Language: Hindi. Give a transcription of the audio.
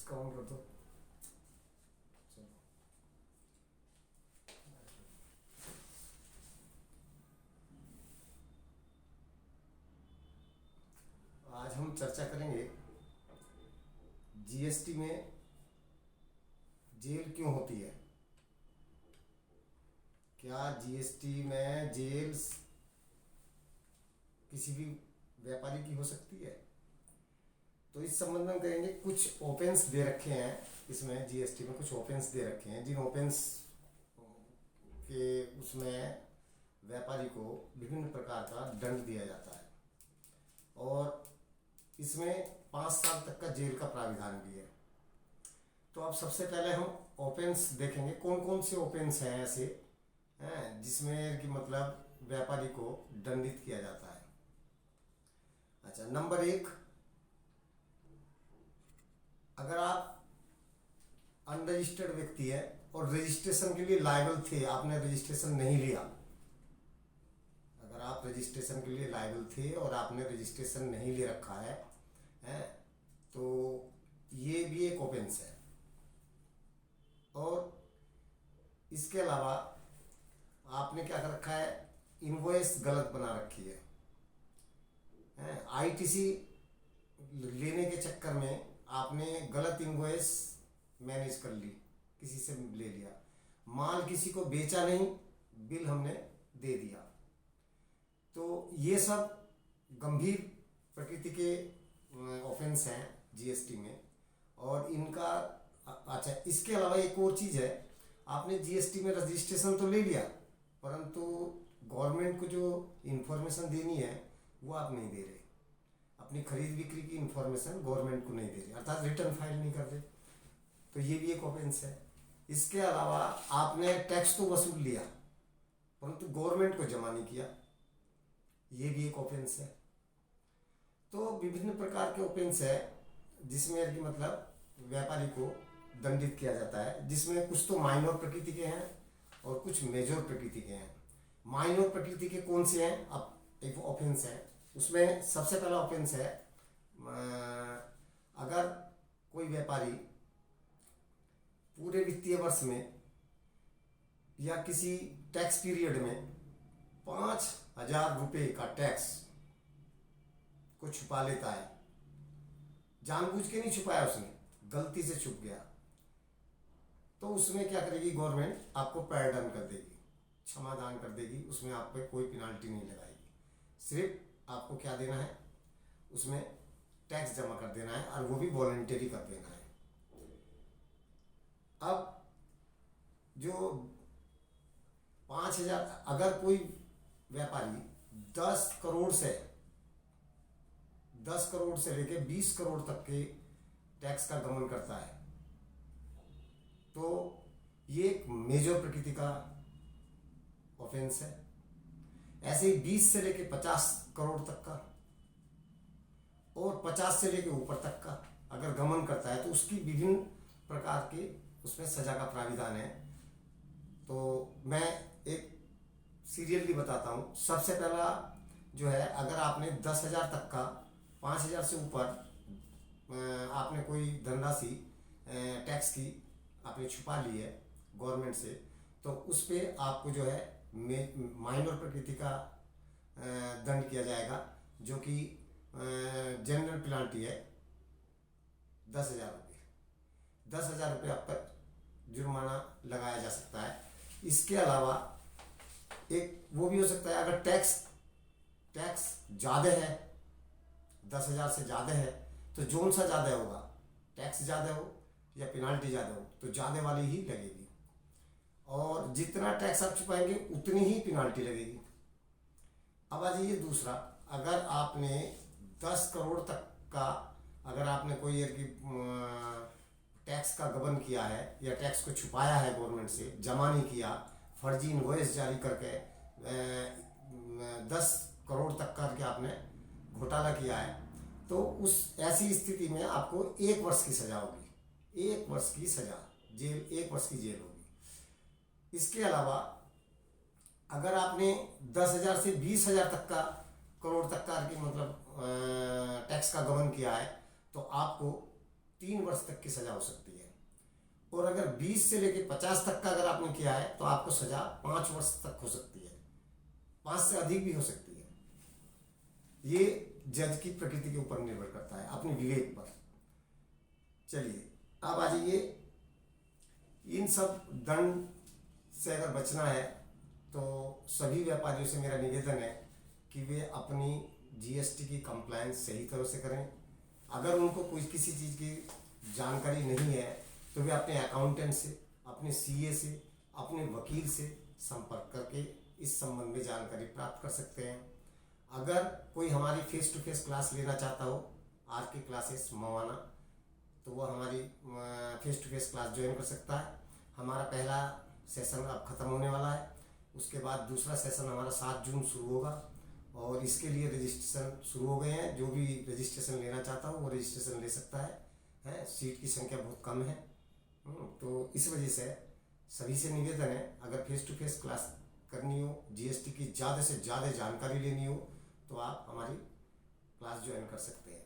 इसका ऑन कर दो। चलो, आज हम चर्चा करेंगे जीएसटी में जेल क्यों होती है। क्या जीएसटी में जेल किसी भी व्यापारी की हो सकती है? तो इस संबंध में कहेंगे, कुछ ओपेंस दे रखे हैं इसमें, जीएसटी में कुछ ओपेंस दे रखे हैं, जिन ओपेंस के उसमें व्यापारी को विभिन्न प्रकार का दंड दिया जाता है और इसमें 5 साल तक का जेल का प्राविधान भी है। तो अब सबसे पहले हम ओपेंस देखेंगे, कौन कौन से ओपेंस हैं ऐसे हैं जिसमें कि मतलब व्यापारी को दंडित किया जाता है। अच्छा, नंबर 1, अगर आप अनरजिस्टर्ड व्यक्ति है और रजिस्ट्रेशन के लिए लायबल थे, आपने रजिस्ट्रेशन नहीं लिया, अगर आप रजिस्ट्रेशन के लिए लायबल थे और आपने रजिस्ट्रेशन नहीं ले रखा है, तो ये भी एक ऑफेंस है। और इसके अलावा आपने क्या कर रखा है, इनवॉइस गलत बना रखी है, आईटीसी लेने के चक्कर में आपने गलत इनवॉइस मैनेज कर ली, किसी से ले लिया, माल किसी को बेचा नहीं, बिल हमने दे दिया। तो ये सब गंभीर प्रकृति के ऑफेंस हैं जीएसटी में। और इनका अच्छा, इसके अलावा एक और चीज़ है, आपने जीएसटी में रजिस्ट्रेशन तो ले लिया परंतु गवर्नमेंट को जो इन्फॉर्मेशन देनी है वो आप नहीं दे रहे, अपनी खरीद बिक्री की इन्फॉर्मेशन गवर्नमेंट को नहीं दे रहे, अर्थात रिटर्न फाइल नहीं कर रहे, तो ये भी एक ऑफेंस है। इसके अलावा आपने टैक्स तो वसूल लिया परंतु गवर्नमेंट को जमा नहीं किया, ये भी एक ऑफेंस है। तो विभिन्न प्रकार के ऑफेंस है जिसमें कि मतलब व्यापारी को दंडित किया जाता है, जिसमें कुछ तो माइनर प्रकृति के हैं और कुछ मेजर प्रकृति के हैं। माइनर प्रकृति के कौन से हैं, अब एक ऑफेंस है, उसमें सबसे पहला ऑफेंस है, अगर कोई व्यापारी पूरे वित्तीय वर्ष में या किसी टैक्स पीरियड में 5,000 रुपये का टैक्स को छुपा लेता है, जानबूझ के नहीं छुपाया, उसने गलती से छुप गया, तो उसमें क्या करेगी गवर्नमेंट, आपको पैरडन कर देगी, क्षमादान कर देगी, उसमें आप पे कोई पेनाल्टी नहीं लगाएगी, सिर्फ आपको क्या देना है, उसमें टैक्स जमा कर देना है और वो भी वॉलंटरी कर देना है। अब जो 5,000, अगर कोई व्यापारी 10 करोड़ से लेके 20 करोड़ तक के टैक्स का गमन करता है तो ये एक मेजर प्रकृति का ऑफेंस है। ऐसे ही 20 से लेके 50 करोड़ तक का और 50 से लेके ऊपर तक का अगर गमन करता है तो उसकी विभिन्न प्रकार के उसमें सजा का प्राविधान है। तो मैं एक सीरियली बताता हूँ। सबसे पहला जो है, अगर आपने 10,000 तक का, 5,000 से ऊपर आपने कोई धनराशि टैक्स की आपने छुपा ली है गवर्नमेंट से, तो उस पर आपको जो है माइनर प्रकृति का दंड किया जाएगा, जो कि जनरल पेनाल्टी है 10,000 रुपये। 10,000 रुपये आप पर जुर्माना लगाया जा सकता है। इसके अलावा एक वो भी हो सकता है, अगर टैक्स ज़्यादा है, 10,000 से ज़्यादा है, तो जोन सा ज़्यादा होगा, टैक्स ज़्यादा हो या पेनाल्टी ज़्यादा हो तो ज़्यादा वाली ही लगेगी, और जितना टैक्स आप छुपाएंगे उतनी ही पेनाल्टी लगेगी। अब आ जाइए दूसरा, अगर आपने 10 करोड़ तक का, अगर आपने कोई ईयर की टैक्स का गबन किया है या टैक्स को छुपाया है गवर्नमेंट से, जमा नहीं किया, फर्जी इनवॉइस जारी करके 10 करोड़ तक करके आपने घोटाला किया है, तो उस ऐसी स्थिति में आपको 1 वर्ष की सजा होगी, 1 वर्ष की सजा, जेल, 1 वर्ष की जेल होगी। इसके अलावा अगर आपने 10,000 से 20,000 तक का, करोड़ तक का मतलब टैक्स का गबन किया है, तो आपको 3 वर्ष तक की सजा हो सकती है। और अगर 20 से लेकर 50 तक का अगर आपने किया है तो आपको सजा 5 वर्ष तक हो सकती है, 5 से अधिक भी हो सकती है। ये जज की प्रकृति के ऊपर निर्भर करता है, अपने विवेक पर। चलिए अब आ जाइए, इन सब दंड से अगर बचना है तो सभी व्यापारियों से मेरा निवेदन है कि वे अपनी जीएसटी की कंप्लायंस सही तरह से करें। अगर उनको कोई किसी चीज़ की जानकारी नहीं है तो वे अपने अकाउंटेंट से, अपने सीए से, अपने वकील से संपर्क करके इस संबंध में जानकारी प्राप्त कर सकते हैं। अगर कोई हमारी फेस टू फेस क्लास लेना चाहता हो, आर के क्लासेस मवाना, तो वो हमारी face to face class join कर सकता है। हमारा पहला सेशन अब ख़त्म होने वाला है, उसके बाद दूसरा सेशन हमारा 7 जून शुरू होगा और इसके लिए रजिस्ट्रेशन शुरू हो गए हैं। जो भी रजिस्ट्रेशन लेना चाहता हो वो रजिस्ट्रेशन ले सकता है। सीट की संख्या बहुत कम है। तो इस वजह से सभी से निवेदन है, अगर फेस टू फेस क्लास करनी हो, जीएसटी की ज़्यादा से ज़्यादा जानकारी लेनी हो, तो आप हमारी क्लास ज्वाइन कर सकते हैं।